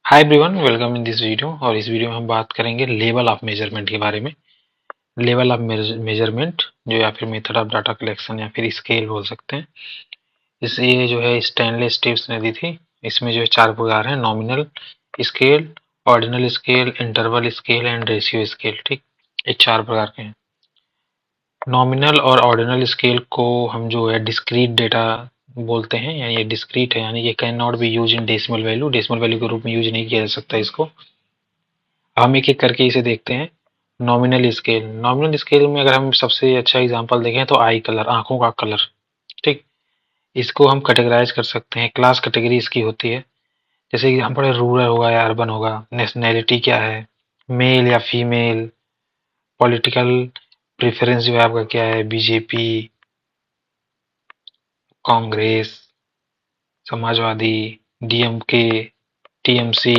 Hi everyone, welcome in this video. और इस video में हम बात करेंगे लेवल ऑफ मेजरमेंट के बारे में। लेवल ऑफ मेजरमेंट जो या फिर मेथड ऑफ डाटा कलेक्शन या फिर स्केल बोल सकते हैं। इस ये जो है स्टैनले स्टीव्स ने दी थी। इसमें जो है चार प्रकार हैं: nominal scale, ordinal scale, interval scale and ratio scale. ठीक, ये चार प्रकार के हैं। नॉमिनल और ऑर्डिनल स्केल को हम जो है डिस्क्रीट डेटा बोलते हैं, यानी ये डिस्क्रीट है, यानी ये can not be use in decimal value. Decimal value के रूप में यूज नहीं किया जा सकता इसको। हम एक एक करके इसे देखते हैं। नॉमिनल स्केल, नॉमिनल स्केल में अगर हम सबसे अच्छा एग्जांपल देखें तो आई कलर, आंखों का कलर। ठीक, इसको हम कैटेगराइज कर सकते हैं। क्लास कैटेगरी इसकी होती है। जैसे एग्जांपल है रूरल होगा या अर्बन होगा। नेशनैलिटी क्या है, मेल या फीमेल। पॉलिटिकल प्रेफरेंस जो है आपका क्या है, BJP, Congress, Samajwadi, DMK, TMC.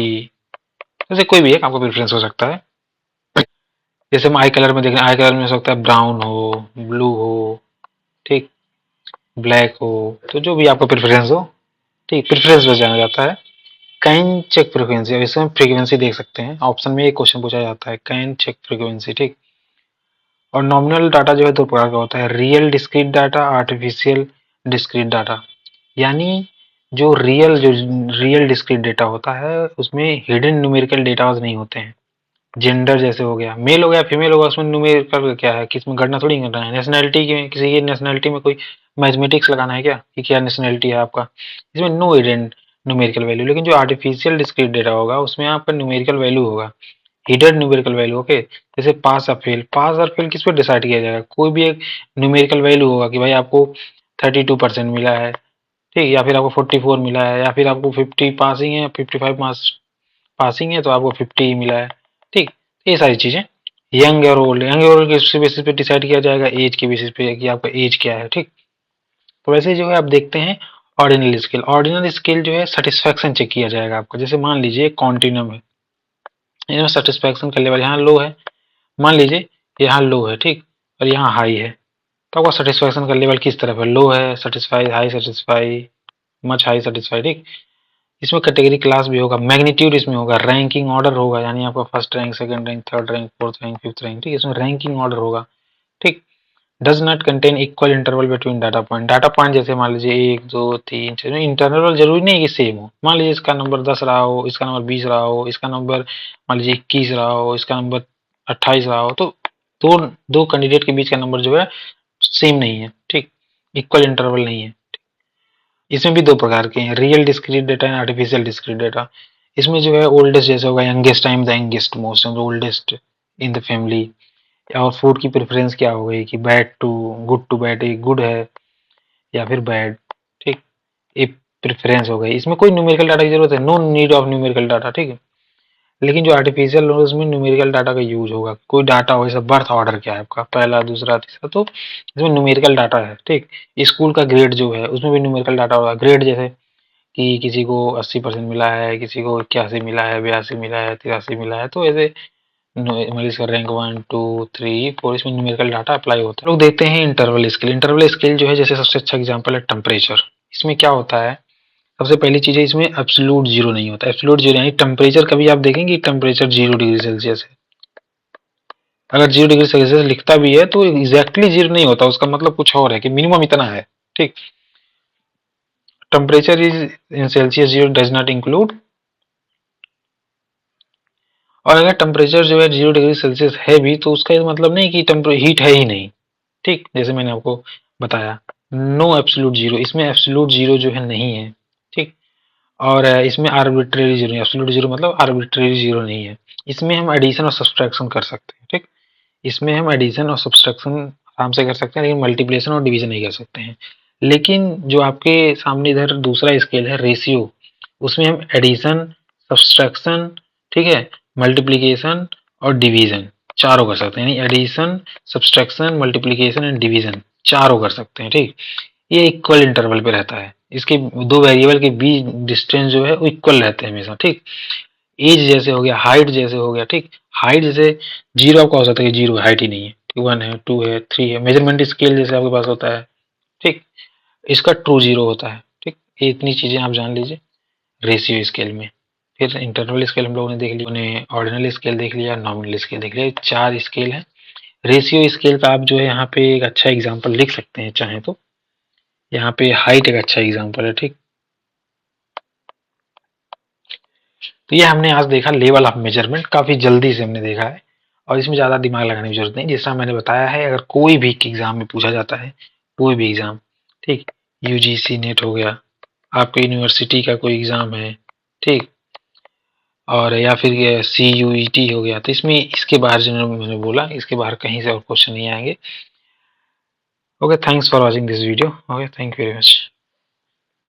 जैसे कोई भी एक आपका प्रेफरेंस हो सकता है। जैसे हम आई कलर में देख रहे हैं, आई कलर में हो सकता है ब्राउन हो, ब्लू हो, ठीक, ब्लैक हो। तो जो भी आपका प्रेफरेंस हो, ठीक, प्रेफरेंस बस जाना जाता है। कैन चेक फ्रीक्वेंसी, अब इसमें फ्रीक्वेंसी देख सकते हैं। ऑप्शन में एक क्वेश्चन पूछा जाता है, कैन चेक फ्रीक्वेंसी। ठीक, और नॉमिनल डाटा जो है दो प्रकार का होता है: real discrete data, artificial discrete data. यानी जो रियल डिस्क्रीट डेटा होता है उसमें हिडन न्यूमेरिकल डेटाज नहीं होते हैं। जेंडर जैसे हो गया, मेल हो गया, फीमेल होगा, उसमें न्यूमेरिकल क्या है, किसमें गणना थोड़ी करना है। नेशनैलिटी की, किसी की नेशनैलिटी में कोई मैथमेटिक्स लगाना है क्या कि क्या नेशनैलिटी है आपका, इसमें नो हिडन न्यूमेरिकल वैल्यू। लेकिन जो आर्टिफिशियल डिस्क्रीट डेटा होगा उसमें आपका न्यूमेरिकल वैल्यू होगा, हिडन न्यूमेरिकल वैल्यू। ओके, जैसे पास और फेल, पास और फेल किस पर डिसाइड किया जाएगा, कोई भी एक न्यूमेरिकल वैल्यू होगा कि भाई आपको 32% मिला है, ठीक, या फिर आपको 44 मिला है, या फिर आपको 50 पासिंग है, 55 मार्क्स पासिंग है तो आपको 50 ही मिला है। ठीक, ये सारी चीजें। यंग और ओल्ड, यंग और ओल्ड किस बेसिस पे डिसाइड किया जाएगा, एज के बेसिस पे कि आपका एज क्या है। ठीक, तो वैसे जो है आप देखते हैं ऑर्डिनल स्केल। ऑर्डिनल स्केल जो है सेटिस्फेक्शन चेक किया जाएगा आपका। जैसे मान लीजिए कॉन्टिन्यूम है, इसमें सेटिस्फेक्शन का लेवल यहाँ लो है, मान लीजिए यहाँ लो है, ठीक, और यहाँ हाई है, तो आपका सेटिस्फेक्शन का लेवल किस तरफ है, लो है, satisfy, high satisfy, much high satisfy. ठीक, इसमें कैटेगरी क्लास भी होगा, मैग्नीट्यूड इसमें होगा, रैंकिंग ऑर्डर होगा, यानी आपका first rank, second rank, third rank, fourth rank, fifth rank. ठीक, इसमें रैंकिंग ऑर्डर होगा। ठीक, does not contain equal interval between data point. Data point जैसे मान लीजिए 1 2 3 4, इंटरवल जरूरी नहीं है कि सेम हो। मान लीजिए इसका नंबर 10 रहा हो, इसका नंबर 20 रहा हो, इसका नंबर मान लीजिए 21 रहा हो, इसका नंबर 28 रहा हो, तो दो दो कैंडिडेट के बीच का नंबर जो है सेम नहीं है। ठीक, इक्वल इंटरवल नहीं है। इसमें भी दो प्रकार के हैं, real discrete data and artificial discrete data. इसमें जो है ओल्डेस्ट जैसे होगा, youngest time the youngest most and oldest in the family. और फूड की प्रेफरेंस क्या हो गई कि bad to good, to bad, एक गुड है या फिर बैड। ठीक, ये प्रेफरेंस हो गई। इसमें कोई न्यूमेरिकल डाटा की जरूरत है, no need of numerical data. ठीक है, लेकिन जो आर्टिफिशियल हो उसमें न्यूमेरिकल डाटा का यूज होगा। कोई डाटा हो, जैसे बर्थ ऑर्डर क्या है आपका, पहला, दूसरा, तीसरा, तो इसमें न्यूमेरिकल डाटा है। ठीक, स्कूल का ग्रेड जो है उसमें भी न्यूमेरिकल डाटा होगा। ग्रेड जैसे कि किसी को 80% मिला है, किसी को 81 मिला है, 82 मिला है, 83 मिला है, तो ऐसे मतलब इसका रैंक 1 2 3 4, इसमें न्यूमेरिकल डाटा अप्लाई होता है। लोग देखते हैं इंटरवल स्केल। इंटरवल स्केल जो है, जैसे सबसे अच्छा एग्जांपल है टेम्परेचर। इसमें क्या होता है, सबसे पहली चीज है इसमें एब्सोल्यूट जीरो नहीं होता। एब्सोल्यूट जीरो यानी टेम्परेचर कभी आप देखेंगे टेम्परेचर 0 डिग्री सेल्सियस है, अगर 0 डिग्री सेल्सियस लिखता भी है तो एग्जैक्टली जीरो नहीं होता, उसका मतलब कुछ और है कि मिनिमम इतना है। ठीक, temperature is in Celsius zero does not include. और अगर टेम्परेचर जो है 0 डिग्री सेल्सियस है भी तो उसका ये मतलब नहीं कि हीट है ही नहीं। ठीक, जैसे मैंने आपको बताया, नो एब्सोल्यूट जीरो, इसमें एब्सोल्यूट जीरो जो है नहीं है। ठीक, और इसमें आर्बिट्रेरी जीरो नहीं, एब्सोल्यूट जीरो मतलब आर्बिट्रेरी जीरो नहीं है। इसमें हम एडिशन और सब्सट्रैक्शन कर सकते हैं। ठीक, इसमें हम एडिशन और सब्सट्रैक्शन आराम से कर सकते हैं, लेकिन मल्टीप्लिकेशन और डिवीजन नहीं कर सकते हैं। लेकिन जो आपके सामने इधर दूसरा स्केल है रेशियो, उसमें हम एडिशन, सब्सट्रैक्शन, ठीक है, मल्टीप्लिकेशन और डिवीजन चारों कर सकते हैं। यानी addition, subtraction, multiplication and division चारों कर सकते हैं। ठीक, ये इक्वल इंटरवल पे रहता है। इसके दो वेरिएबल के बीच डिस्टेंस जो है वो इक्वल रहते हैं हमेशा। ठीक, एज जैसे हो गया, हाइट जैसे हो गया। ठीक, हाइट जैसे जीरो आपका हो सकता है कि जीरो हाइट ही नहीं है, 1 है, 2 है, 3 है। मेजरमेंट स्केल जैसे आपके पास होता है, ठीक, इसका ट्रू जीरो होता है। ठीक, ये इतनी चीजें आप जान लीजिए रेशियो स्केल में। फिर इंटरवल स्केल हम लोगों ने देख लिया, उन्हें ऑर्डिनल स्केल देख लिया, नॉमिनल स्केल देख लिया, 4 स्केल हैं। रेशियो स्केल का आप जो है यहाँ पे एक अच्छा एग्जाम्पल लिख सकते हैं चाहें तो। यहाँ पे हाइट एक अच्छा एग्जाम्पल है, ठीक। तो ये हमने आज देखा लेवल ऑफ मेजरमेंट, काफी जल्दी से हमने देखा है और इसमें ज्यादा दिमाग लगाने की जरूरत नहीं। जैसा मैंने बताया है, अगर कोई भी एग्जाम में पूछा जाता है, कोई भी एग्जाम, ठीक, यूजीसी नेट हो गया, आपके यूनिवर्सिटी का कोई एग्जाम है, ठीक, और या फिर ये CUET हो गया, तो इसमें इसके बाहर जो मैंने बोला, इसके बाहर कहीं से और क्वेश्चन नहीं आएंगे। Okay, thanks for watching this video. Okay, thank you very much.